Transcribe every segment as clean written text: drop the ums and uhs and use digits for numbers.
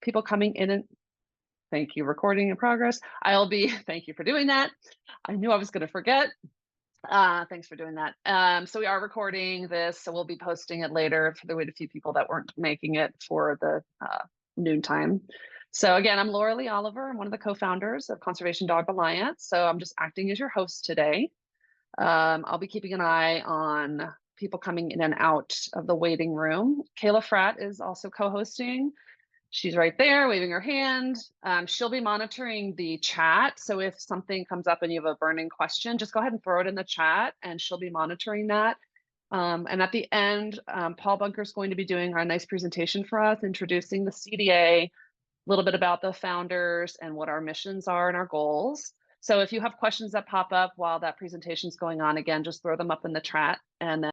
people coming in and thank you, recording in progress. Thank you for doing that. I knew I was going to forget. Thanks for doing that. So we are recording this, so we'll be posting it later for a few people that weren't making it for the noontime. So again, I'm Laura Lee Oliver. I'm one of the co-founders of Conservation Dog Alliance. So I'm just acting as your host today. I'll be keeping an eye on people coming in and out of the waiting room. Kayla Fratt is also co-hosting. She's right there waving her hand. She'll be monitoring the chat. So if something comes up and you have a burning question, just go ahead and throw it in the chat and she'll be monitoring that. And at the end, Paul Bunker's going to be doing our nice presentation for us, introducing the CDA, a little bit about the founders and what our missions are and our goals. So if you have questions that pop up while that presentation is going on, again, just throw them up in the chat. And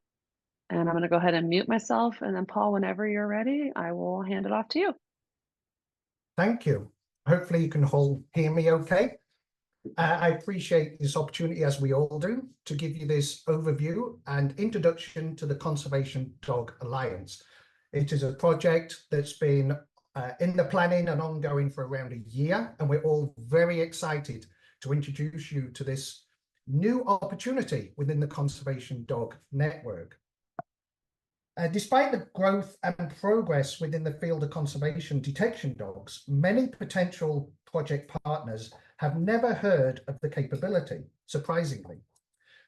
I'm going to go ahead and mute myself. And then Paul, whenever you're ready, I will hand it off to you. Thank you. Hopefully you can all hear me okay. I appreciate this opportunity, as we all do, to give you this overview and introduction to the Conservation Dog Alliance. It is a project that's been in the planning and ongoing for around a year, and we're all very excited to introduce you to this new opportunity within the Conservation Dog Network. Despite the growth and progress within the field of conservation detection dogs, many potential project partners have never heard of the capability, surprisingly.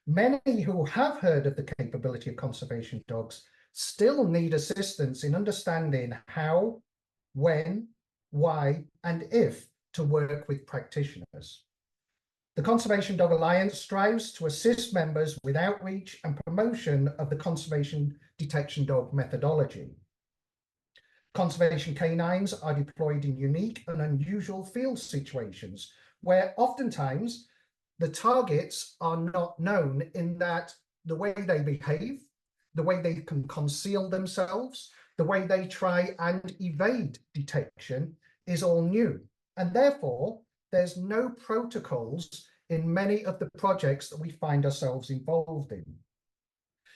Many who have heard of the capability of conservation dogs still need assistance in understanding how, when, why, and if to work with practitioners. The Conservation Dog Alliance strives to assist members with outreach and promotion of the conservation detection dog methodology. Conservation canines are deployed in unique and unusual field situations where oftentimes the targets are not known, in that the way they behave, the way they can conceal themselves, the way they try and evade detection is all new. And therefore, there's no protocols in many of the projects that we find ourselves involved in.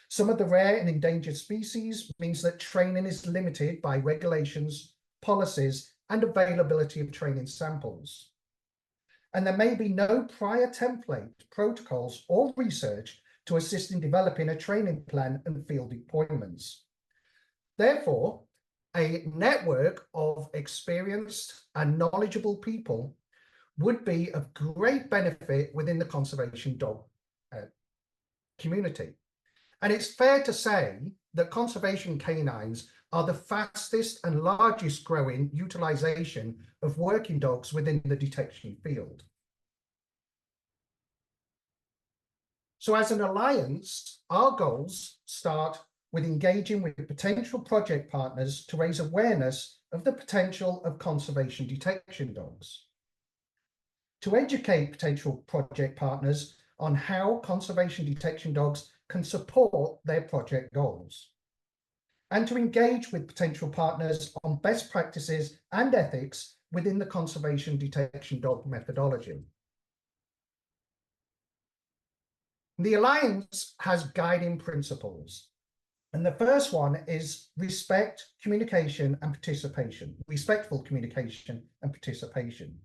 Some of the rare and endangered species means that training is limited by regulations, policies, and availability of training samples. And there may be no prior template, protocols, or research to assist in developing a training plan and field deployments. Therefore, a network of experienced and knowledgeable people would be of great benefit within the conservation dog community. And it's fair to say that conservation canines are the fastest and largest growing utilization of working dogs within the detection field. So as an alliance, our goals start with engaging with potential project partners to raise awareness of the potential of conservation detection dogs, to educate potential project partners on how conservation detection dogs can support their project goals, and to engage with potential partners on best practices and ethics within the conservation detection dog methodology. The Alliance has guiding principles, and the first one is respect, communication, and participation, respectful communication and participation.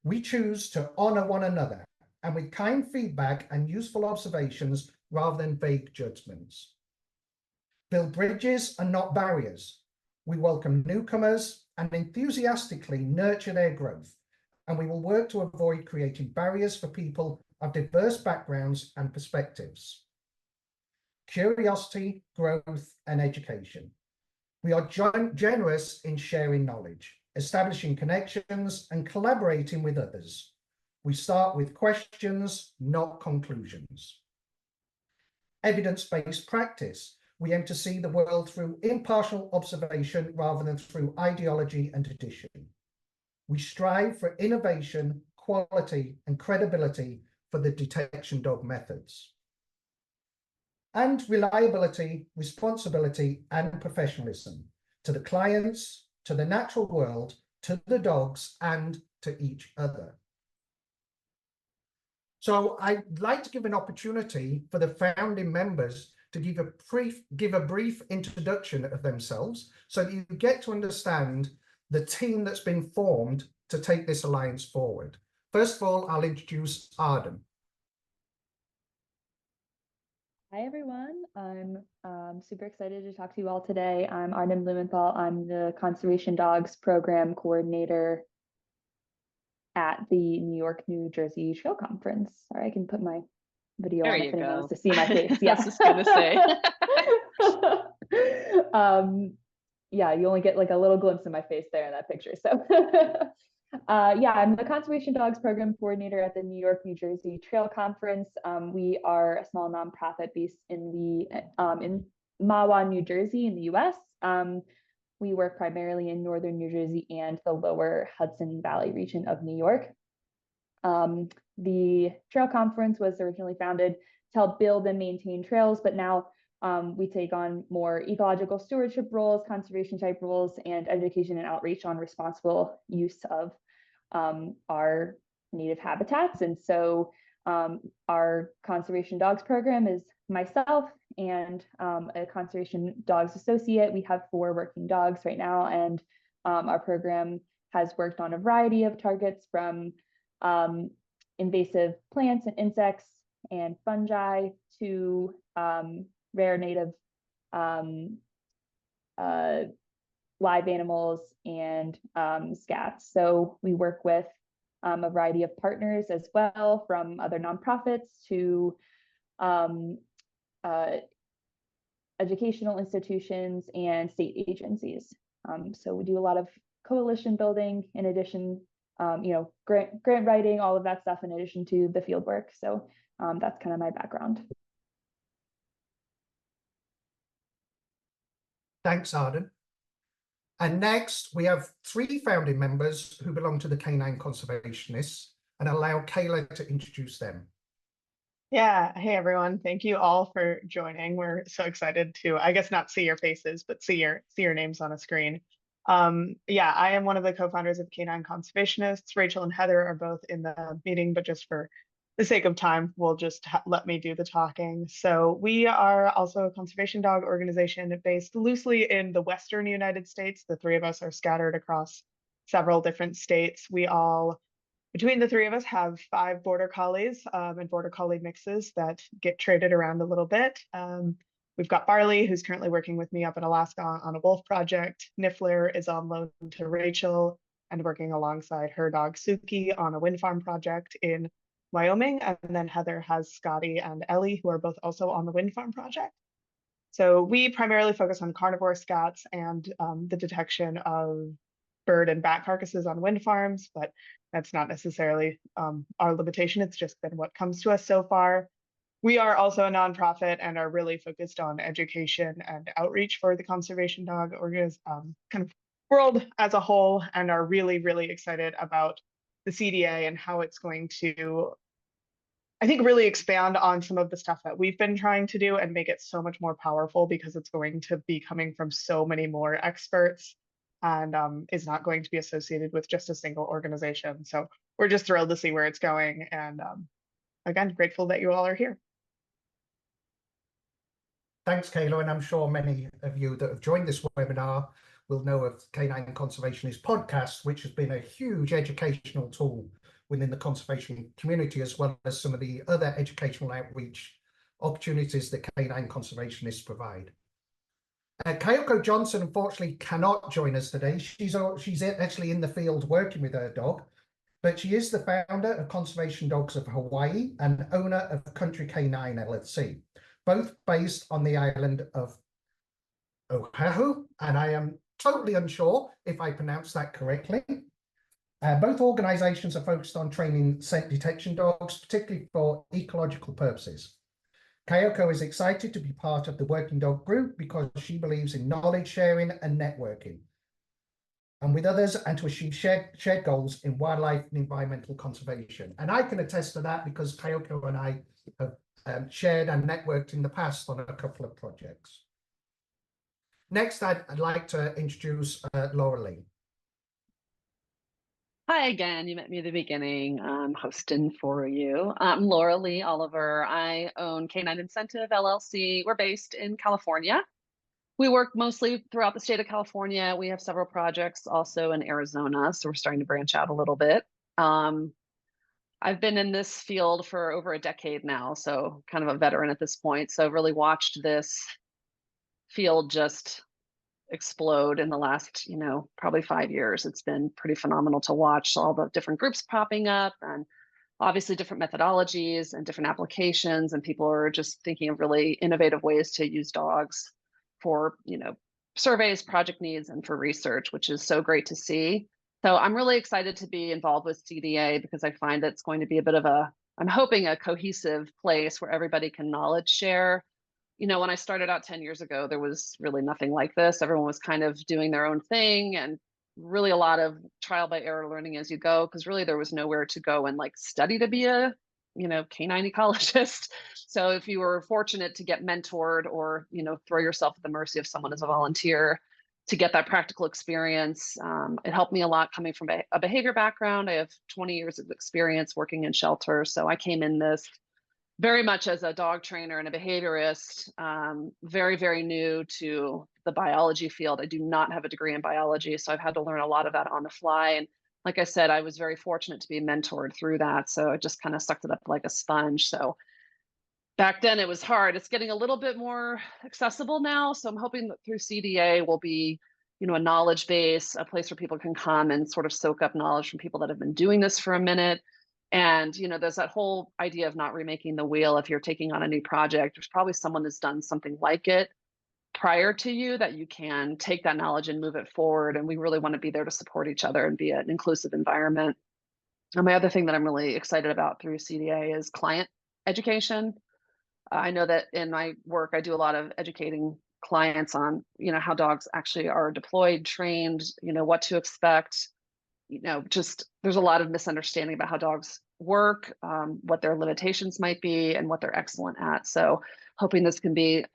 We choose to honor one another, and with kind feedback and useful observations rather than vague judgments. Build bridges and not barriers. We welcome newcomers and enthusiastically nurture their growth, and we will work to avoid creating barriers for people of diverse backgrounds and perspectives. Curiosity, growth, and education. We are generous in sharing knowledge, establishing connections, and collaborating with others. We start with questions, not conclusions. Evidence-based practice. We aim to see the world through impartial observation rather than through ideology and tradition. We strive for innovation, quality, and credibility for the detection dog methods. And reliability, responsibility, and professionalism to the clients, to the natural world, to the dogs, and to each other. So I'd like to give an opportunity for the founding members to give a brief introduction of themselves so that you get to understand the team that's been formed to take this alliance forward. First of all, I'll introduce Arden. Hi, everyone. I'm super excited to talk to you all today. I'm Arden Blumenthal. I'm the Conservation Dogs Program Coordinator at the New York, New Jersey Trail Conference. Sorry, I can put my video There on you if anyone go. wants to see my face. I Yeah. was just gonna say. Yeah, you only get like a little glimpse of my face there in that picture. So yeah, I'm the Conservation Dogs Program Coordinator at the New York, New Jersey Trail Conference. We are a small nonprofit based in Mahwah, New Jersey in the US. We work primarily in northern New Jersey and the lower Hudson Valley region of New York. The Trail Conference was originally founded to help build and maintain trails, but now we take on more ecological stewardship roles, conservation type roles, and education and outreach on responsible use of our native habitats. And so our Conservation Dogs program is myself and a Conservation Dogs associate. We have 4 working dogs right now, and our program has worked on a variety of targets from invasive plants and insects and fungi to rare native live animals and scats. So we work with a variety of partners as well, from other nonprofits to educational institutions and state agencies. So we do a lot of coalition building in addition, grant writing, all of that stuff in addition to the field work. So that's kind of my background. Thanks, Arden. And next, we have 3 founding members who belong to the Canine Conservationists, and allow Kayla to introduce them. Yeah. Hey, everyone. Thank you all for joining. We're so excited to, I guess, not see your faces, but see your names on a screen. Yeah, I am one of the co-founders of Canine Conservationists. Rachel and Heather are both in the meeting, but just for the sake of time, we'll just let me do the talking. So we are also a conservation dog organization based loosely in the Western United States. The 3 of us are scattered across several different states. We all, between the 3 of us, have 5 border collies and border collie mixes that get traded around a little bit. We've got Barley, who's currently working with me up in Alaska on a wolf project. Niffler is on loan to Rachel and working alongside her dog Suki on a wind farm project in Wyoming. And then Heather has Scotty and Ellie, who are both also on the wind farm project. So we primarily focus on carnivore scats and the detection of bird and bat carcasses on wind farms, but that's not necessarily our limitation. It's just been what comes to us so far. We are also a nonprofit and are really focused on education and outreach for the conservation dog kind of world as a whole, and are really, really excited about the CDA and how it's going to, I think, really expand on some of the stuff that we've been trying to do and make it so much more powerful, because it's going to be coming from so many more experts and is not going to be associated with just a single organization. So we're just thrilled to see where it's going. And again, grateful that you all are here. Thanks, Kayla, and I'm sure many of you that have joined this webinar will know of Canine Conservationist podcast, which has been a huge educational tool within the conservation community, as well as some of the other educational outreach opportunities that Canine Conservationists provide. Kyoko Johnson, unfortunately, cannot join us today. She's actually in the field working with her dog, but she is the founder of Conservation Dogs of Hawaii and owner of Country Canine LLC, both based on the island of Oahu, and I am totally unsure if I pronounced that correctly. Both organizations are focused on training scent detection dogs, particularly for ecological purposes. Kyoko is excited to be part of the Working Dog Group because she believes in knowledge sharing and networking, and with others, and to achieve shared goals in wildlife and environmental conservation. And I can attest to that because Kyoko and I have shared and networked in the past on a couple of projects. Next, I'd like to introduce Laura Lee. Hi again, you met me at the beginning. I'm hosting for you. I'm Laura Lee Oliver. I own Canine Incentive LLC. We're based in California. We work mostly throughout the state of California. We have several projects also in Arizona, so we're starting to branch out a little bit. I've been in this field for over a decade now, so kind of a veteran at this point. So I've really watched this field just explode in the last, probably 5 years. It's been pretty phenomenal to watch all the different groups popping up and obviously different methodologies and different applications. And people are just thinking of really innovative ways to use dogs for, surveys, project needs, and for research, which is so great to see. So I'm really excited to be involved with CDA because I find it's going to be a bit of I'm hoping a cohesive place where everybody can knowledge share. When I started out 10 years ago, there was really nothing like this. Everyone was kind of doing their own thing and really a lot of trial by error learning as you go, because really there was nowhere to go and study to be a, canine ecologist. So if you were fortunate to get mentored or, throw yourself at the mercy of someone as a volunteer to get that practical experience, it helped me a lot coming from a behavior background. I have 20 years of experience working in shelters. So I came in this very much as a dog trainer and a behaviorist, very, very new to the biology field. I do not have a degree in biology, so I've had to learn a lot of that on the fly. And like I said, I was very fortunate to be mentored through that. So I just kind of sucked it up like a sponge. So back then it was hard. It's getting a little bit more accessible now. So I'm hoping that through CDA will be, a knowledge base, a place where people can come and sort of soak up knowledge from people that have been doing this for a minute. And, there's that whole idea of not remaking the wheel. If you're taking on a new project, there's probably someone that's done something like it prior to you that you can take that knowledge and move it forward. And we really want to be there to support each other and be an inclusive environment. And my other thing that I'm really excited about through CDA is client education. I know that in my work, I do a lot of educating clients on, how dogs actually are deployed, trained, what to expect. Just there's a lot of misunderstanding about how dogs work, what their limitations might be, and what they're excellent at. So hoping this can be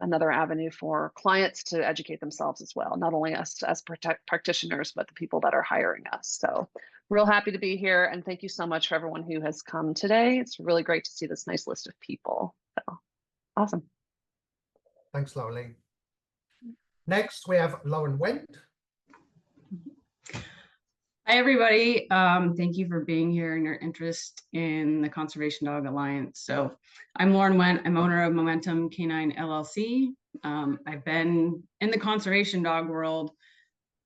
another avenue for clients to educate themselves as well, not only us as practitioners, but the people that are hiring us. So real happy to be here. And thank you so much for everyone who has come today. It's really great to see this nice list of people. So awesome. Thanks, Laurie. Next, we have Lauren Wendt. Hi, everybody. Thank you for being here and your interest in the Conservation Dog Alliance. So I'm Lauren Wendt. I'm owner of Momentum Canine LLC. I've been in the conservation dog world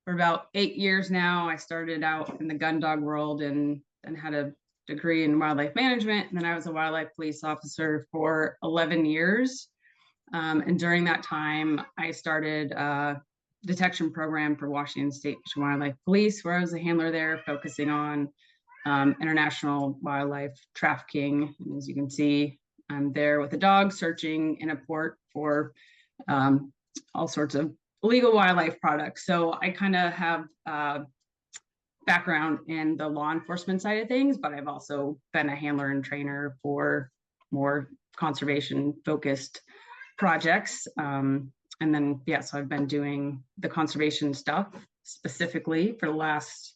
for about 8 years now. I started out in the gun dog world and had a degree in wildlife management. And then I was a wildlife police officer for 11 years. And during that time, I started detection program for Washington State Fish and Wildlife Police, where I was a handler there, focusing on international wildlife trafficking. And as you can see, I'm there with a dog searching in a port for all sorts of illegal wildlife products. So I kind of have background in the law enforcement side of things, but I've also been a handler and trainer for more conservation focused projects. And then, so I've been doing the conservation stuff specifically for the last,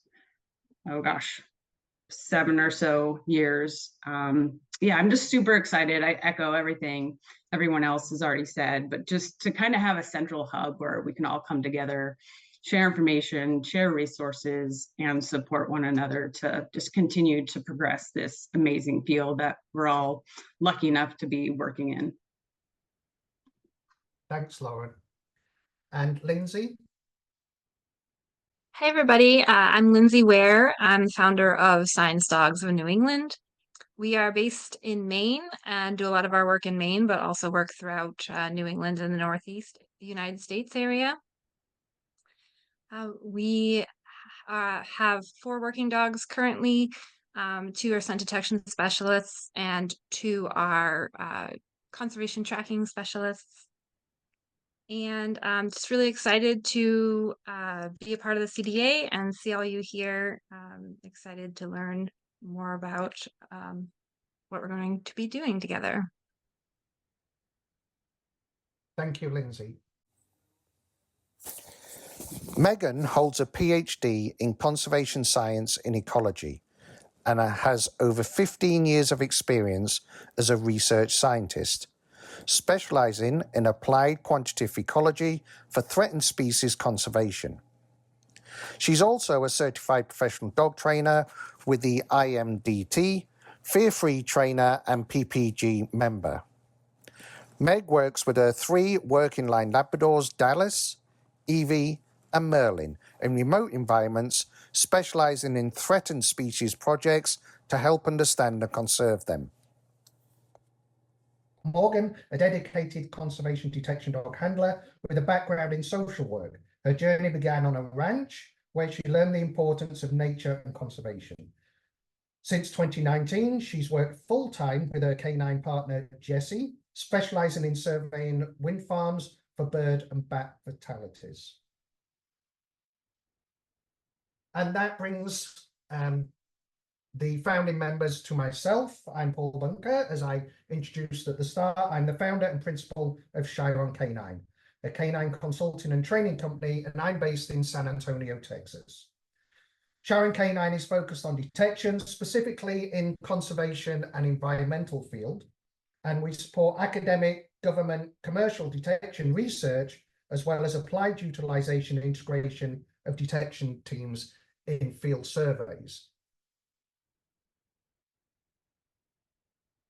7 or so years. I'm just super excited. I echo everything everyone else has already said, but just to kind of have a central hub where we can all come together, share information, share resources, and support one another to just continue to progress this amazing field that we're all lucky enough to be working in. Thanks, Lauren. And Lindsay? Hi, everybody. I'm Lindsay Ware. I'm the founder of Science Dogs of New England. We are based in Maine and do a lot of our work in Maine, but also work throughout New England and the Northeast United States area. We have 4 working dogs currently. 2 are scent detection specialists and 2 are conservation tracking specialists. And I'm just really excited to be a part of the CDA and see all you here. Excited to learn more about what we're going to be doing together. Thank you, Lindsay. Megan holds a PhD in conservation science in ecology and has over 15 years of experience as a research scientist, specializing in applied quantitative ecology for threatened species conservation. She's also a certified professional dog trainer with the IMDT, Fear-Free trainer and PPG member. Meg works with her 3 working line Labradors, Dallas, Evie and Merlin, in remote environments, specializing in threatened species projects to help understand and conserve them. Morgan, a dedicated conservation detection dog handler with a background in social work. Her journey began on a ranch where she learned the importance of nature and conservation. Since 2019, she's worked full-time with her canine partner, Jessie, specializing in surveying wind farms for bird and bat fatalities. And that brings the founding members to myself. I'm Paul Bunker, as I introduced at the start. I'm the founder and principal of Chiron Canine, a canine consulting and training company, and I'm based in San Antonio, Texas. Chiron Canine is focused on detection, specifically in conservation and environmental field, and we support academic, government, commercial detection research, as well as applied utilization and integration of detection teams in field surveys.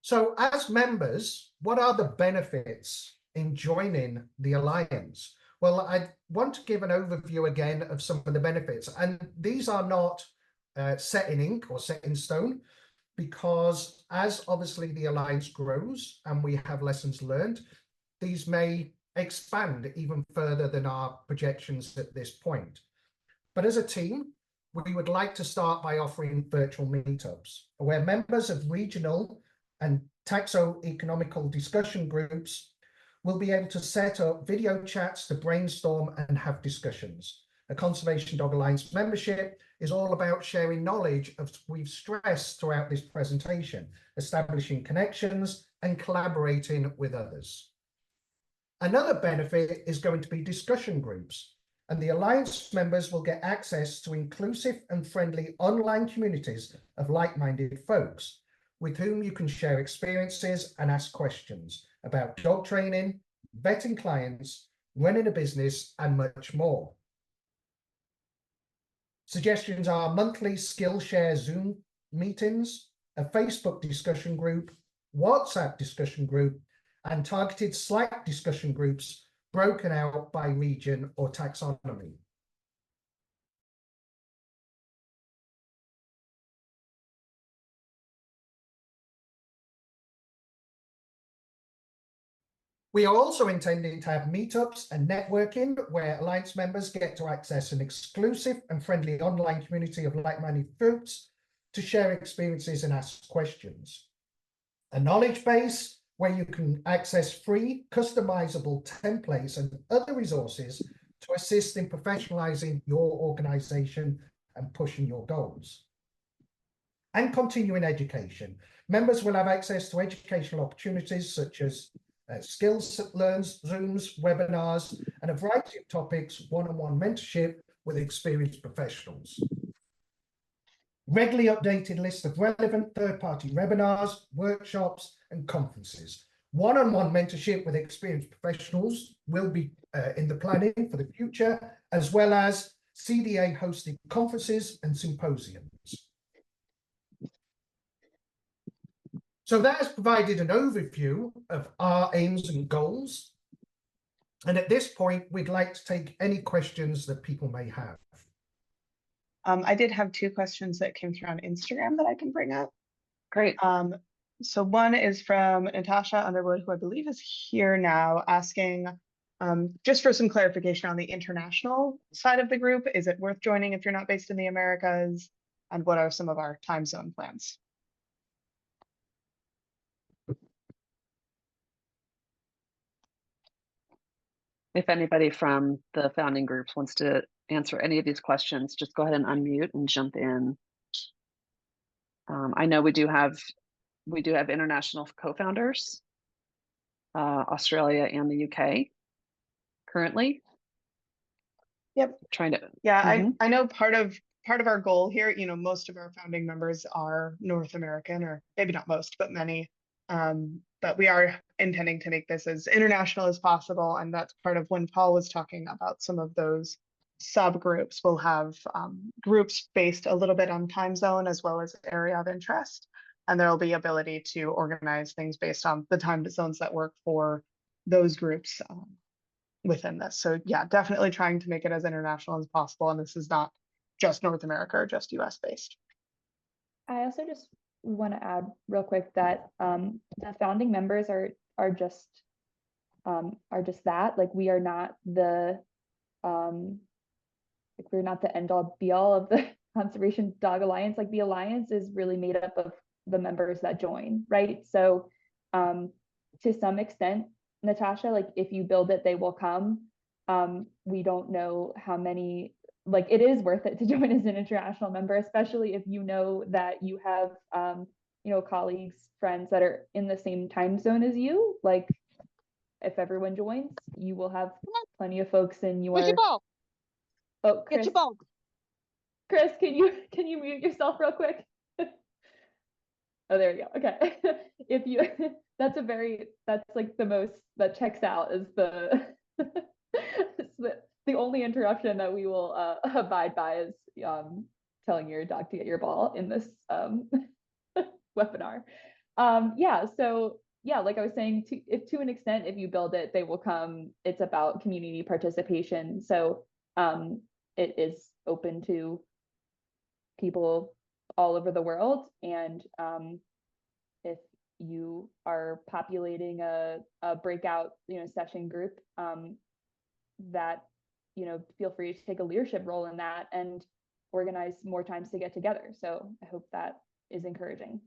So as members, what are the benefits in joining the Alliance? Well, I want to give an overview again of some of the benefits, and these are not set in ink or set in stone, because as obviously the Alliance grows and we have lessons learned, these may expand even further than our projections at this point. But as a team, we would like to start by offering virtual meetups where members of regional and taxoeconomical discussion groups will be able to set up video chats to brainstorm and have discussions. A Conservation Dog Alliance membership is all about sharing knowledge, as we've stressed throughout this presentation, establishing connections and collaborating with others. Another benefit is going to be discussion groups, and the Alliance members will get access to inclusive and friendly online communities of like-minded folks with whom you can share experiences and ask questions about dog training, vetting clients, running a business, and much more. Suggestions are monthly Skillshare Zoom meetings, a Facebook discussion group, WhatsApp discussion group, and targeted Slack discussion groups broken out by region or taxonomy. We are also intending to have meetups and networking where Alliance members get to access an exclusive and friendly online community of like-minded folks to share experiences and ask questions. A knowledge base where you can access free, customizable templates and other resources to assist in professionalizing your organization and pushing your goals. And continuing education. Members will have access to educational opportunities such as skills learns, Zooms, webinars, and a variety of topics, one-on-one mentorship with experienced professionals. Regularly updated list of relevant third-party webinars, workshops, and conferences. One-on-one mentorship with experienced professionals will be in the planning for the future, as well as CDA hosted conferences and symposiums. So that has provided an overview of our aims and goals. And at this point, we'd like to take any questions that people may have. I did have 2 questions that came through on Instagram that I can bring up. Great. So one is from Natasha Underwood, who I believe is here now, asking just for some clarification on the international side of the group. Is it worth joining if you're not based in the Americas? And what are some of our time zone plans? If anybody from the founding groups wants to answer any of these questions, just go ahead and unmute and jump in. I know we do have international co-founders, Australia and the UK currently. Yep. Trying to. Yeah, I know part of our goal here, most of our founding members are North American, or maybe not most, but many. But we are intending to make this as international as possible. And that's part of when Paul was talking about some of those subgroups. We'll have groups based a little bit on time zone as well as area of interest. And there will be ability to organize things based on the time zones that work for those groups within this. So yeah, definitely trying to make it as international as possible. And this is not just North America or just US based. I also just want to add real quick that the founding members are just that. Like, we are not the we're not the end all be all of the Conservation Dog Alliance. Like, the alliance is really made up of the members that join, right? So to some extent, Natasha, like, if you build it, they will come. We don't know how many. Like, it is worth it to join as an international member, especially if you know that you have colleagues, friends that are in the same time zone as you. Like, if everyone joins, you will have plenty of folks in your. Where's your ball? Oh, Get Chris. your ball. Chris, can you mute yourself real quick? Oh, there you go. Okay. If you, that's like the most that checks out is the the only interruption that we will abide by is telling your dog to get your ball in this webinar. Yeah, so yeah, like I was saying, to an extent, if you build it, they will come. It's about community participation. So it is open to people all over the world. And if you are populating a breakout session group, that feel free to take a leadership role in that and organize more times to get together. So I hope that is encouraging.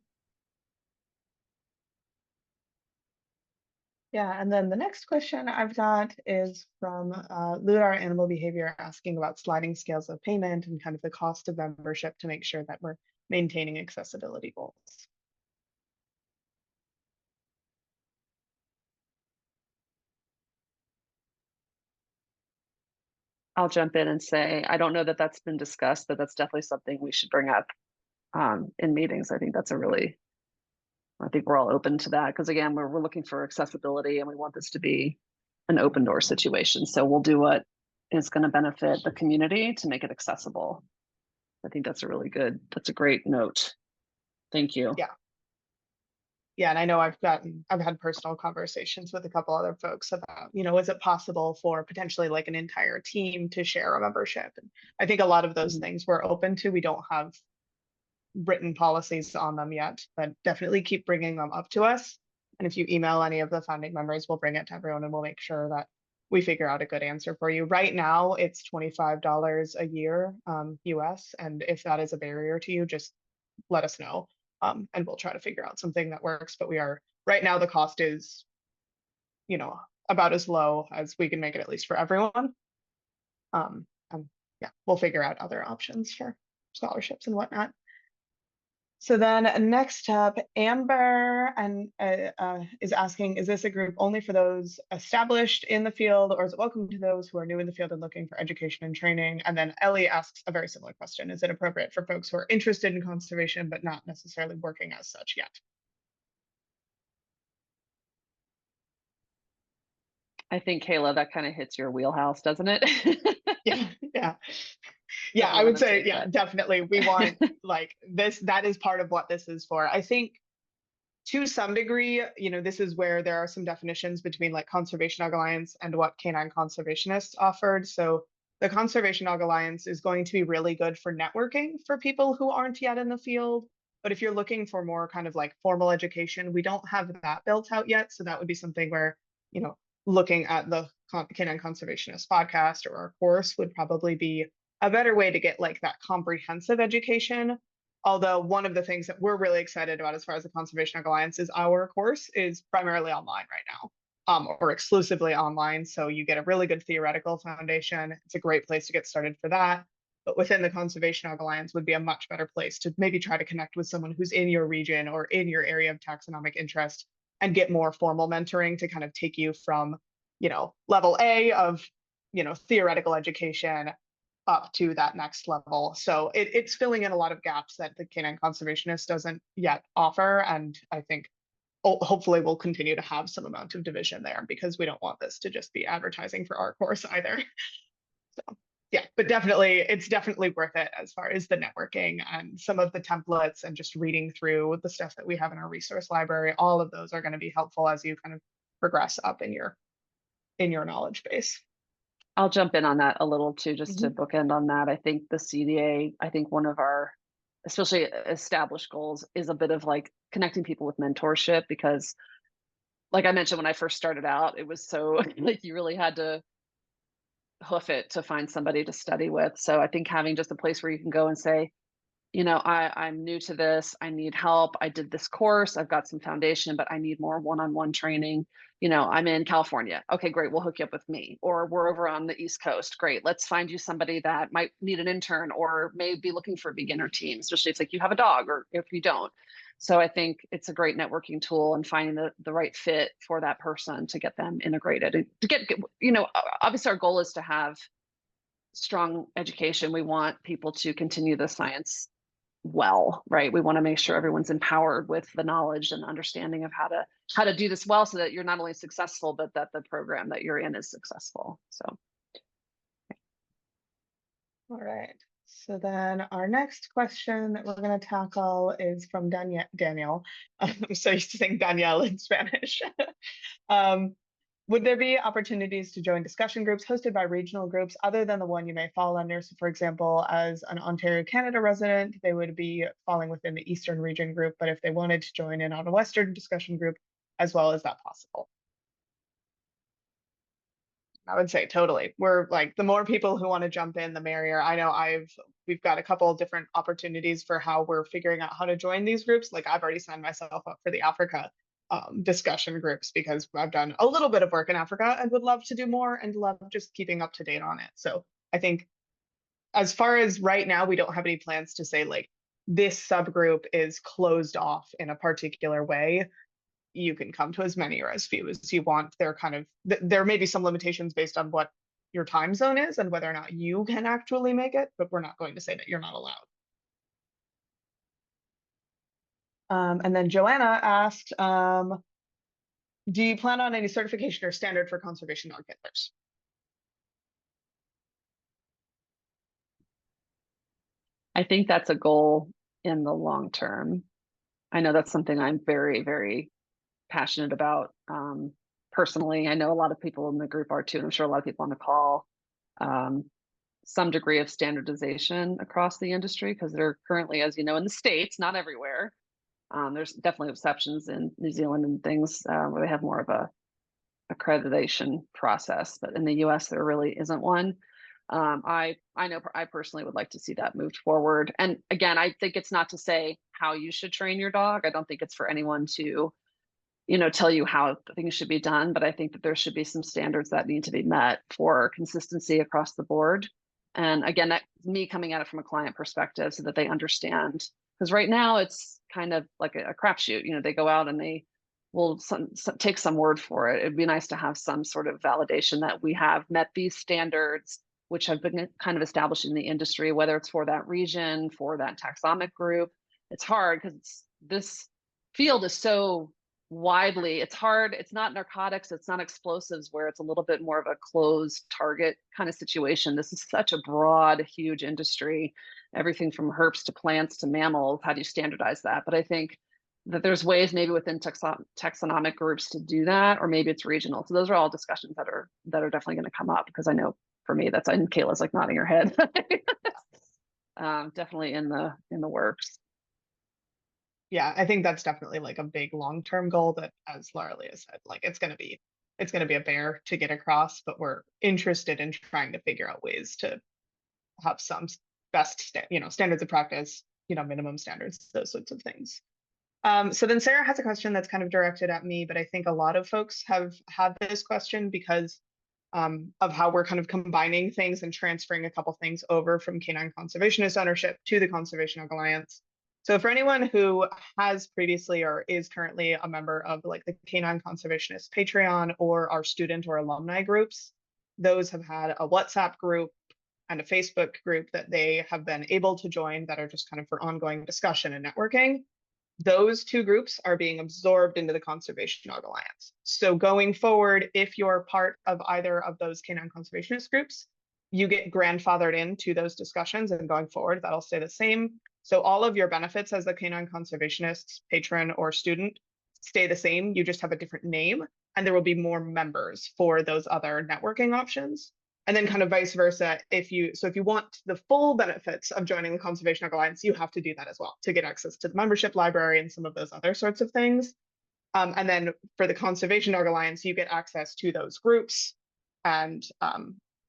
Yeah, and then the next question I've got is from Ludar Animal Behavior, asking about sliding scales of payment and kind of the cost of membership to make sure that we're maintaining accessibility goals. I'll jump in and say, I don't know that that's been discussed, but that's definitely something we should bring up in meetings. I think I think we're all open to that, because again, we're looking for accessibility and we want this to be an open door situation. So we'll do what is going to benefit the community to make it accessible. I think that's a great note. Thank you. Yeah. Yeah, and I know I've had personal conversations with a couple other folks about, is it possible for potentially like an entire team to share a membership? And I think a lot of those things we're open to. We don't have written policies on them yet, but definitely keep bringing them up to us. And if you email any of the founding members, we'll bring it to everyone and we'll make sure that we figure out a good answer for you. Right now, it's $25 a year US. And if that is a barrier to you, just let us know. And we'll try to figure out something that works. But right now, the cost is, about as low as we can make it, at least for everyone. And yeah, we'll figure out other options for scholarships and whatnot. So then next up, Amber is asking, is this a group only for those established in the field, or is it welcome to those who are new in the field and looking for education and training? And then Ellie asks a very similar question. Is it appropriate for folks who are interested in conservation, but not necessarily working as such yet? I think, Kayla, that kind of hits your wheelhouse, doesn't it? Yeah, I would say, yeah, definitely. We want like this, that is part of what this is for. I think to some degree, this is where there are some definitions between like Conservation Dog Alliance and what Canine Conservationists offered. So the Conservation Dog Alliance is going to be really good for networking for people who aren't yet in the field. But if you're looking for more kind of like formal education, we don't have that built out yet. So that would be something where, looking at the Canine Conservationist podcast or our course would probably be a better way to get like that comprehensive education. Although one of the things that we're really excited about as far as the Conservation Dog Alliance is our course is primarily online right now, or exclusively online. So you get a really good theoretical foundation. It's a great place to get started for that. But within the Conservation Dog Alliance would be a much better place to maybe try to connect with someone who's in your region or in your area of taxonomic interest and get more formal mentoring to kind of take you from, level A of, theoretical education up to that next level. So it's filling in a lot of gaps that the Canine Conservationist doesn't yet offer. And I think hopefully we'll continue to have some amount of division there, because we don't want this to just be advertising for our course either. So yeah, but definitely, it's definitely worth it as far as the networking and some of the templates and just reading through the stuff that we have in our resource library. All of those are going to be helpful as you kind of progress up in your knowledge base. I'll jump in on that a little too, just to bookend on that. I think the CDA, I think one of our, especially established goals, is a bit of like connecting people with mentorship, because like I mentioned, when I first started out, it was so like you really had to hoof it to find somebody to study with. So I think having just a place where you can go and say, you know, I'm new to this. I need help. I did this course. I've got some foundation, but I need more one-on-one training. You know, I'm in California. Okay, great. We'll hook you up with me. Or we're over on the East Coast. Great. Let's find you somebody that might need an intern or may be looking for a beginner team, especially if like you have a dog or if you don't. So I think it's a great networking tool, and finding the right fit for that person to get them integrated and to get, you know, obviously our goal is to have strong education. We want people to continue the science well, right? We want to make sure everyone's empowered with the knowledge and understanding of how to do this well, so that you're not only successful, but that the program that you're in is successful. So All right. So then our next question that we're going to tackle is from Daniel. I'm so used to saying Danielle in Spanish. Would there be opportunities to join discussion groups hosted by regional groups other than the one you may fall under? So for example, as an Ontario, Canada resident, they would be falling within the Eastern region group, but if they wanted to join in on a Western discussion group as well, is that possible? I would say totally. We're like, the more people who want to jump in, the merrier. I know we've got a couple of different opportunities for how we're figuring out how to join these groups. Like I've already signed myself up for the Africa discussion groups, because I've done a little bit of work in Africa and would love to do more and love just keeping up to date on it. So I think as far as right now, we don't have any plans to say like this subgroup is closed off in a particular way. You can come to as many or as few as you want. There may be some limitations based on what your time zone is and whether or not you can actually make it, but we're not going to say that you're not allowed. And then Joanna asked, do you plan on any certification or standard for conservation dog handlers? I think that's a goal in the long term. I know that's something I'm very, very passionate about. Personally, I know a lot of people in the group are too, and I'm sure a lot of people on the call. Some degree of standardization across the industry, because they're currently, as you know, in the States, not everywhere. There's definitely exceptions in New Zealand and things where they have more of a accreditation process, but in the US there really isn't one. I know I personally would like to see that moved forward. And again, I think it's not to say how you should train your dog. I don't think it's for anyone to, you know, tell you how things should be done, but I think that there should be some standards that need to be met for consistency across the board. And again, that's me coming at it from a client perspective, so that they understand. Because right now it's kind of like a crapshoot. You know, they go out and they will take some word for it. It'd be nice to have some sort of validation that we have met these standards, which have been kind of established in the industry, whether it's for that region, for that taxonomic group. It's hard because this field is so widely, it's hard. It's not narcotics, it's not explosives, where it's a little bit more of a closed target kind of situation. This is such a broad, huge industry, everything from herbs to plants to mammals. How do you standardize that? But I think that there's ways maybe within taxonomic groups to do that, or maybe it's regional. So those are all discussions that are definitely going to come up, because I know for me, that's, and Kayla's like nodding her head. Definitely in the works. Yeah, I think that's definitely like a big long-term goal that, as Laura Leah said, like it's going to be a bear to get across, but we're interested in trying to figure out ways to have some standards of practice, minimum standards, those sorts of things. So then Sarah has a question that's kind of directed at me, but I think a lot of folks have had this question because of how we're kind of combining things and transferring a couple things over from Canine Conservationist ownership to the Conservation Dog Alliance. So for anyone who has previously or is currently a member of like the Canine Conservationist Patreon or our student or alumni groups, those have had a WhatsApp group and a Facebook group that they have been able to join that are just kind of for ongoing discussion and networking. those two groups are being absorbed into the Conservation Dog Alliance. So going forward, if you're part of either of those canine conservationist groups, you get grandfathered into those discussions, and going forward, that'll stay the same. So all of your benefits as a canine conservationist, patron, or student stay the same. You just have a different name, and there will be more members for those other networking options. And then kind of vice versa, if you want the full benefits of joining the Conservation Dog Alliance, you have to do that as well to get access to the membership library and some of those other sorts of things. And then for the Conservation Dog Alliance, you get access to those groups and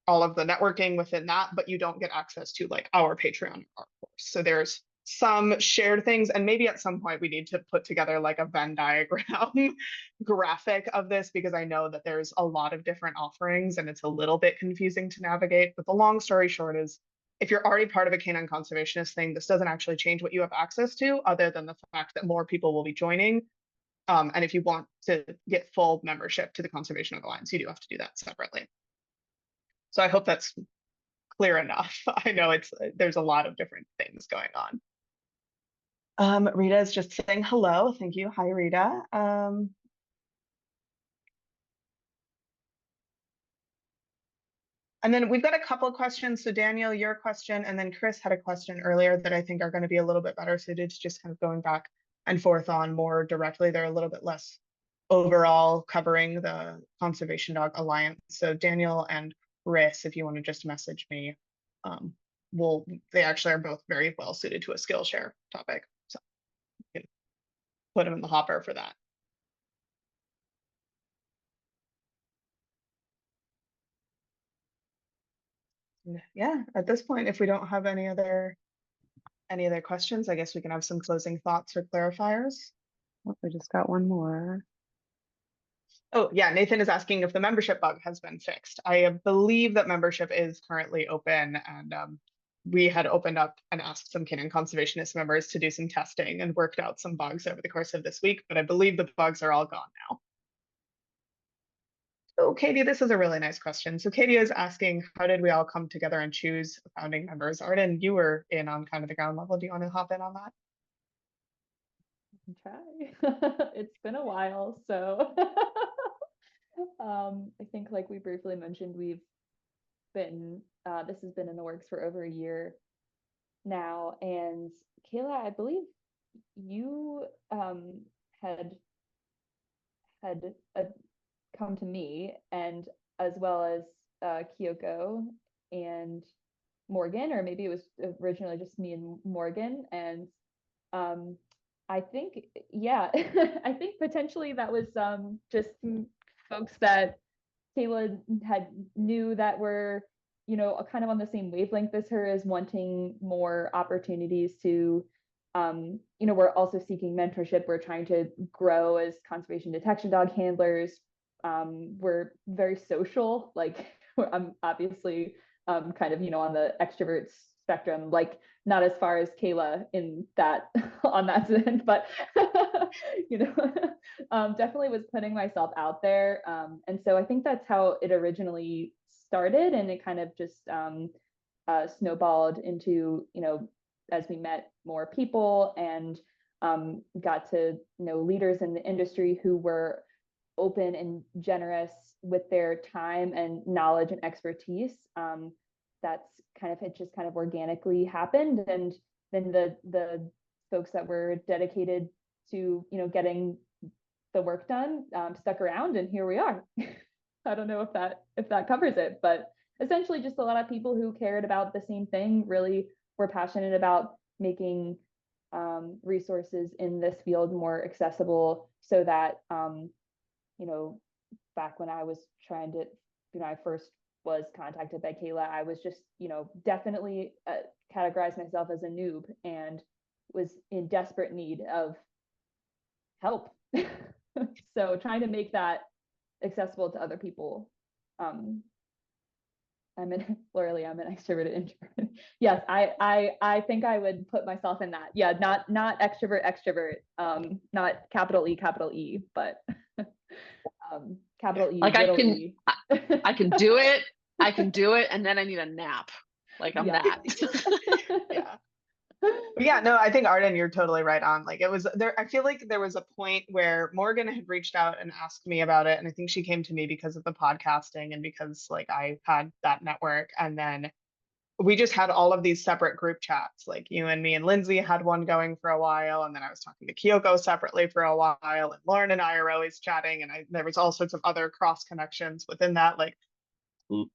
all of the networking within that, but you don't get access to like our Patreon, our course. So there's some shared things, and maybe at some point we need to put together like a Venn diagram graphic of this, because I know that there's a lot of different offerings and it's a little bit confusing to navigate. But the long story short is, if you're already part of a canine conservationist thing, this doesn't actually change what you have access to, other than the fact that more people will be joining. And if you want to get full membership to the Conservation Alliance, you do have to do that separately. So I hope that's clear enough. I know there's a lot of different things going on. Rita is just saying hello. Thank you. Hi, Rita. And then we've got a couple of questions. So Daniel, your question, and then Chris had a question earlier that I think are going to be a little bit better suited to just kind of going back and forth on more directly. They're a little bit less overall covering the Conservation Dog Alliance. So Daniel and Chris, if you want to just message me, they actually are both very well suited to a Skillshare topic. So you can put them in the hopper for that. Yeah, at this point, if we don't have any other questions, I guess we can have some closing thoughts or clarifiers. Oh, we just got one more. Oh, yeah, Nathan is asking if the membership bug has been fixed. I believe that membership is currently open, and we had opened up and asked some canine conservationist members to do some testing and worked out some bugs over the course of this week, but I believe the bugs are all gone now. So Katie, this is a really nice question. So Katie is asking, how did we all come together and choose founding members? Arden, you were in on kind of the ground level. Do you want to hop in on that? Try. It's been a while, so I think, like we briefly mentioned, we've been this has been in the works for over a year now. And Kayla, I believe you had come to me, and as well as Kyoko and Morgan, or maybe it was originally just me and Morgan. And I think, yeah, I think potentially that was just folks that Kayla knew that were, kind of on the same wavelength as her, as wanting more opportunities to, we're also seeking mentorship. We're trying to grow as conservation detection dog handlers. We're very social. Like, I'm obviously kind of, on the extrovert spectrum, like not as far as Kayla in that on that end, but definitely was putting myself out there. And so I think that's how it originally started, and it kind of just snowballed into, as we met more people and got to know leaders in the industry who were open and generous with their time and knowledge and expertise. It just kind of organically happened. And then the folks that were dedicated to, getting the work done stuck around, and here we are. I don't know if that covers it, but essentially just a lot of people who cared about the same thing, really were passionate about making resources in this field more accessible, so that back when I was trying to, I first was contacted by Kayla, I was just, definitely categorized myself as a noob and was in desperate need of help. So trying to make that accessible to other people. I'm an extroverted introvert. Yes, I think I would put myself in that. Yeah, not extrovert, not capital E, but capital E. Like I can, E. I can do it, and then I need a nap. Like I'm that. Yeah. Yeah, no, I think Arden, you're totally right on. Like it was there, I feel like there was a point where Morgan had reached out and asked me about it. And I think she came to me because of the podcasting and because like I had that network. And then we just had all of these separate group chats. Like you and me and Lindsay had one going for a while. And then I was talking to Kyoko separately for a while. And Lauren and I are always chatting. And there was all sorts of other cross connections within that. Like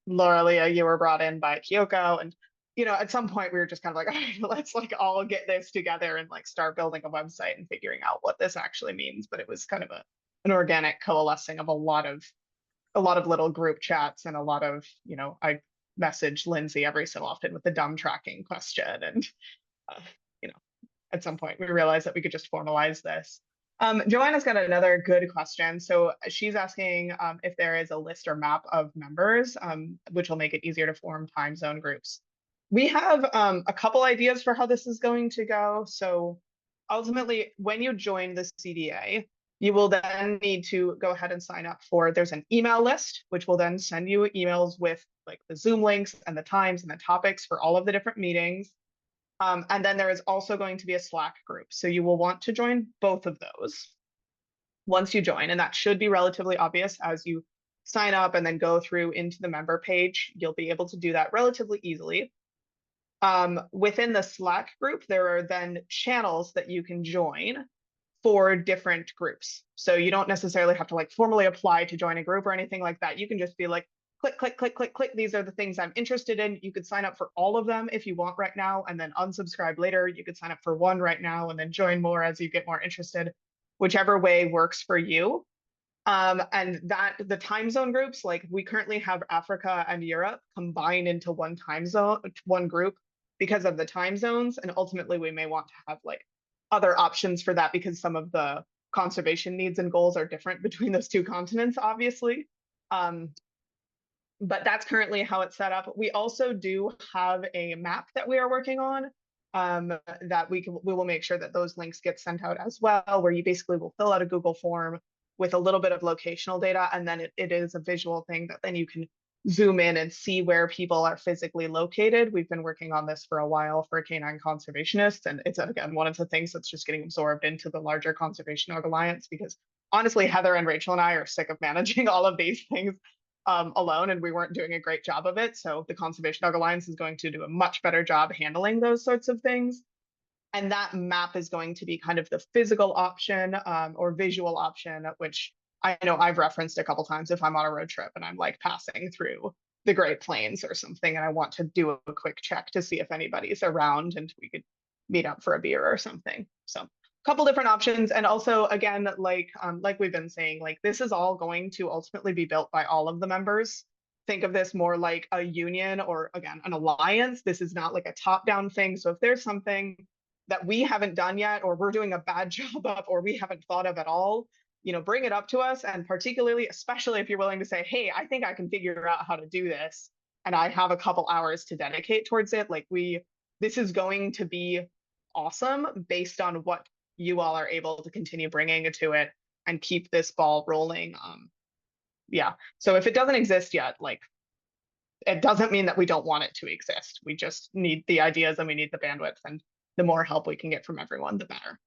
Laura Leah, you were brought in by Kyoko. And at some point we were just kind of like, all right, let's like all get this together and like start building a website and figuring out what this actually means. But it was kind of an organic coalescing of a lot of little group chats and a lot of, I message Lindsay every so often with the dumb tracking question. And, uh, at some point we realized that we could just formalize this. Joanna's got another good question. So she's asking if there is a list or map of members, which will make it easier to form time zone groups. We have a couple ideas for how this is going to go. So ultimately, when you join the CDA, you will then need to go ahead and sign up there's an email list, which will then send you emails with like the Zoom links and the times and the topics for all of the different meetings. And then there is also going to be a Slack group. So you will want to join both of those once you join. And that should be relatively obvious as you sign up and then go through into the member page. You'll be able to do that relatively easily. Within the Slack group, there are then channels that you can join for different groups. So you don't necessarily have to like formally apply to join a group or anything like that. You can just be like, click, click, click, click, click. These are the things I'm interested in. You could sign up for all of them if you want right now and then unsubscribe later. You could sign up for one right now and then join more as you get more interested, whichever way works for you. And that the time zone groups, like we currently have Africa and Europe combined into one time zone, one group because of the time zones. And ultimately we may want to have like other options for that because some of the conservation needs and goals are different between those two continents, obviously. But that's currently how it's set up. We also do have a map that we are working on that we will make sure that those links get sent out as well, where you basically will fill out a Google form with a little bit of locational data, and then it is a visual thing that then you can zoom in and see where people are physically located. We've been working on this for a while for canine conservationists, and it's again one of the things that's just getting absorbed into the larger Conservation Dog Alliance because honestly, Heather and Rachel and I are sick of managing all of these things alone, and we weren't doing a great job of it. So the Conservation Dog Alliance is going to do a much better job handling those sorts of things. And that map is going to be kind of the physical option or visual option, which I know I've referenced a couple times if I'm on a road trip and I'm like passing through the Great Plains or something, and I want to do a quick check to see if anybody's around and we could meet up for a beer or something. So a couple different options. And also, again, like we've been saying, like this is all going to ultimately be built by all of the members. Think of this more like a union or again, an alliance. This is not like a top-down thing. So if there's something that we haven't done yet, or we're doing a bad job of, or we haven't thought of at all, bring it up to us. And particularly, especially if you're willing to say, hey, I think I can figure out how to do this, and I have a couple hours to dedicate towards it. Like this is going to be awesome based on what you all are able to continue bringing to it and keep this ball rolling. Yeah. So if it doesn't exist yet, like it doesn't mean that we don't want it to exist. We just need the ideas and we need the bandwidth, and the more help we can get from everyone, the better.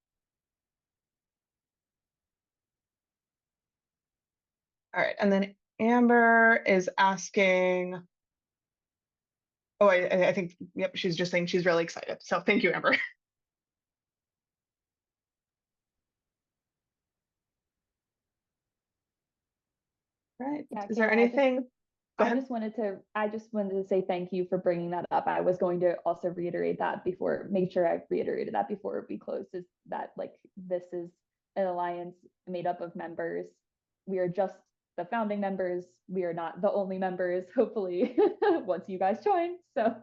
All right, and then Amber is asking, oh, I think, yep, she's just saying she's really excited. So thank you, Amber. Right, Yeah, is there Kayla, anything? Go I ahead. I just wanted to say thank you for bringing that up. I was going to also reiterate that make sure I reiterated that before we close, is that like this is an alliance made up of members. We are just the founding members. We are not the only members, hopefully, once you guys join. So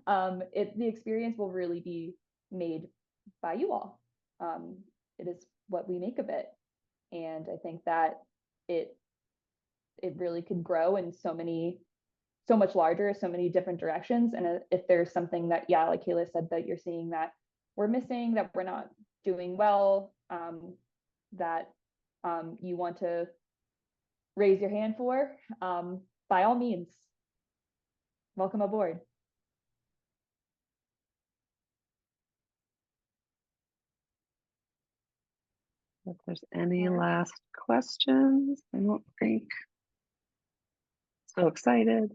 the experience will really be made by you all. It is what we make of it. And I think that it really could grow in so much larger, so many different directions. And if there's something that, yeah, like Kayla said, that you're seeing that we're missing, that we're not doing well, that you want to raise your hand for, by all means, welcome aboard. If there's any last questions, I don't think. So excited.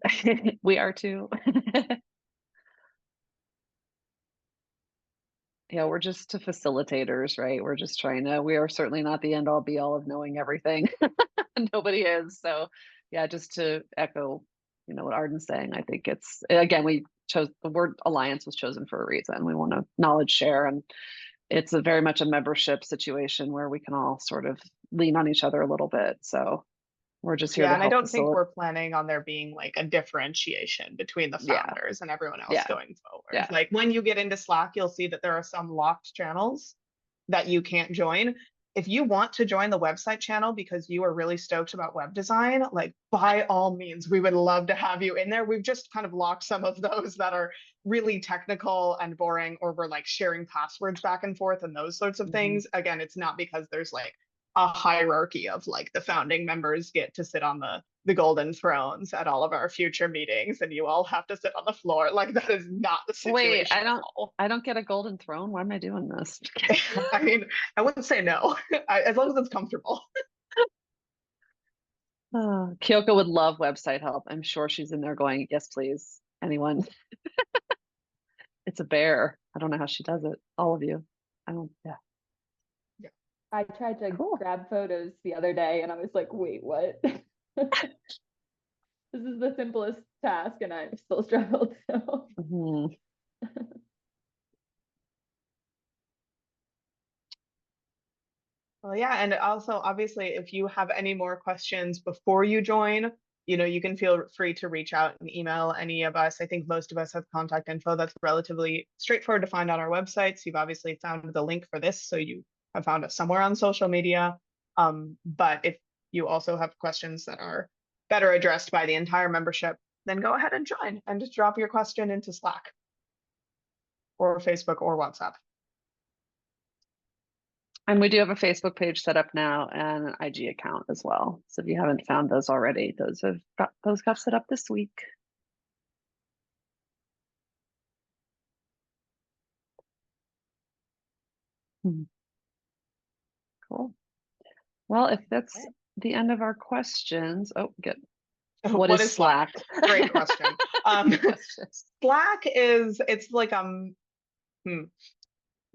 We are too. Yeah, we're just facilitators, right? We're just trying to, we are certainly not the end all be all of knowing everything. Nobody is. So yeah, just to echo, what Arden's saying, I think it's, again, we chose the word alliance was chosen for a reason. We want to knowledge share, and it's a very much a membership situation where we can all sort of lean on each other a little bit. So we're just here Yeah, to and I help don't think facilitate. we're planning on there being like a differentiation between the Yeah. founders and everyone else Yeah. going forward. Yeah. Like when you get into Slack, you'll see that there are some locked channels that you can't join. If you want to join the website channel because you are really stoked about web design, like by all means, we would love to have you in there. We've just kind of locked some of those that are really technical and boring, or we're like sharing passwords back and forth and those sorts of things. Again, it's not because there's like a hierarchy of like the founding members get to sit on the golden thrones at all of our future meetings and you all have to sit on the floor. Like that is not the situation. Wait, I don't get a golden throne. Why am I doing this? I mean, I wouldn't say no, as long as it's comfortable. Kyoko would love website help. I'm sure she's in there going, yes, please. Anyone? It's a bear. I don't know how she does it. All of you. Yeah. I tried to Cool. grab photos the other day and I was like, wait, what? This is the simplest task and I still struggled. So Well, yeah, and also obviously if you have any more questions before you join, you can feel free to reach out and email any of us. I think most of us have contact info that's relatively straightforward to find on our websites. You've obviously found the link for this, so you have found us somewhere on social media. But if you also have questions that are better addressed by the entire membership, then go ahead and join and just drop your question into Slack or Facebook or WhatsApp. And we do have a Facebook page set up now and an IG account as well. So if you haven't found those already, those got set up this week. Cool. Well, if that's the end of our questions, good. What is Slack? Great question. Slack it's like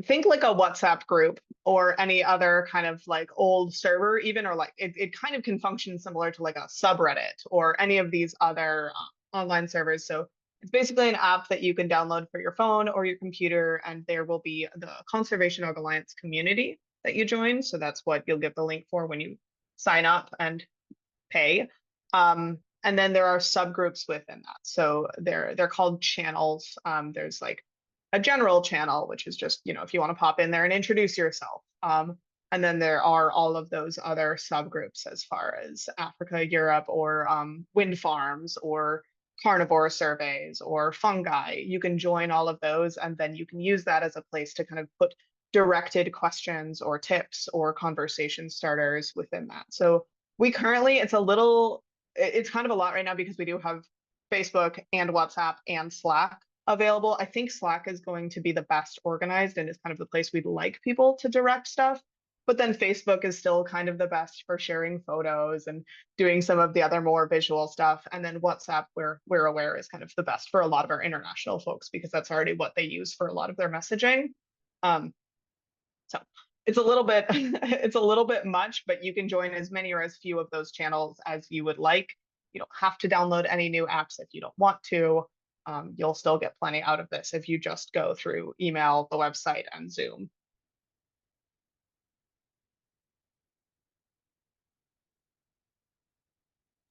think like a WhatsApp group or any other kind of like old server even, or like it kind of can function similar to like a subreddit or any of these other online servers. So it's basically an app that you can download for your phone or your computer, and there will be the Conservation Dog Alliance community that you join. So that's what you'll get the link for when you sign up and pay. And then there are subgroups within that. So they're called channels. There's like a general channel, which is just, if you want to pop in there and introduce yourself. And then there are all of those other subgroups as far as Africa, Europe, or wind farms, or carnivore surveys, or fungi. You can join all of those, and then you can use that as a place to kind of put directed questions or tips or conversation starters within that. So we currently, it's kind of a lot right now because we do have Facebook and WhatsApp and Slack available. I think Slack is going to be the best organized and is kind of the place we'd like people to direct stuff. But then Facebook is still kind of the best for sharing photos and doing some of the other more visual stuff. And then WhatsApp, we're aware, is kind of the best for a lot of our international folks because that's already what they use for a lot of their messaging. So it's a little bit much, but you can join as many or as few of those channels as you would like. You don't have to download any new apps if you don't want to. You'll still get plenty out of this if you just go through email, the website, and Zoom.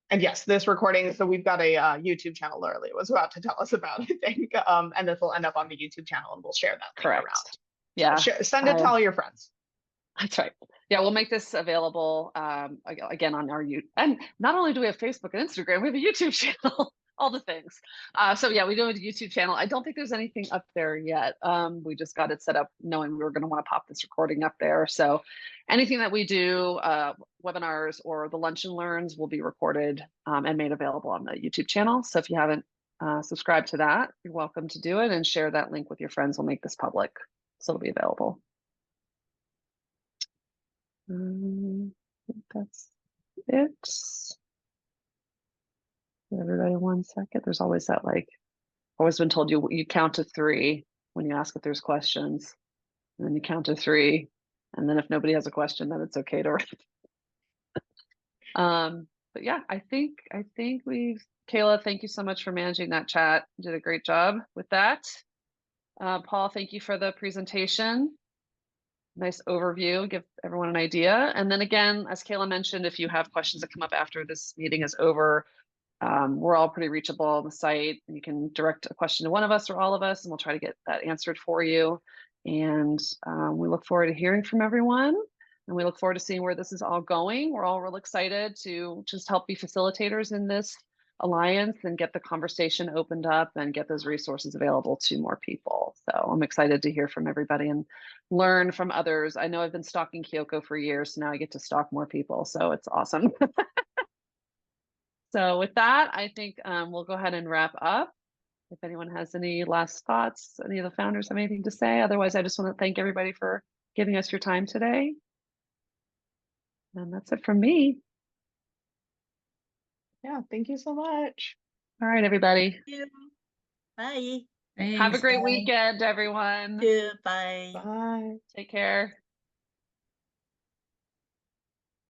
And yes, this recording, so we've got a YouTube channel Lurley was about to tell us about, I think. And this will end up on the YouTube channel and we'll share that link around. Yeah. Send it to all your friends. That's right. Yeah, we'll make this available again on our YouTube. And not only do we have Facebook and Instagram, we have a YouTube channel, all the things. So yeah, we do have a YouTube channel. I don't think there's anything up there yet. We just got it set up knowing we were going to want to pop this recording up there. So anything that we do, webinars or the lunch and learns will be recorded and made available on the YouTube channel. So if you haven't subscribed to that, you're welcome to do it and share that link with your friends. We'll make this public, so it'll be available. I think that's it. Give everybody 1 second. There's always that, like, always been told you count to 3 when you ask if there's questions, and then you count to 3, and then if nobody has a question, then it's okay to write. But yeah, I think we've, Kayla, thank you so much for managing that chat. You did a great job with that. Paul, thank you for the presentation. Nice overview, give everyone an idea. And then again, as Kayla mentioned, if you have questions that come up after this meeting is over, we're all pretty reachable on the site. You can direct a question to one of us or all of us, and we'll try to get that answered for you. And we look forward to hearing from everyone. And we look forward to seeing where this is all going. We're all real excited to just help be facilitators in this alliance and get the conversation opened up and get those resources available to more people. So I'm excited to hear from everybody and learn from others. I know I've been stalking Kyoko for years, so now I get to stalk more people. So it's awesome. So with that, I think we'll go ahead and wrap up. If anyone has any last thoughts, any of the founders have anything to say, otherwise I just want to thank everybody for giving us your time today. And that's it from me. Yeah, thank you so much. All right, everybody. Thank you. Bye. Have a Thanks. great Bye. weekend, everyone. You too. Bye. Bye. Take care.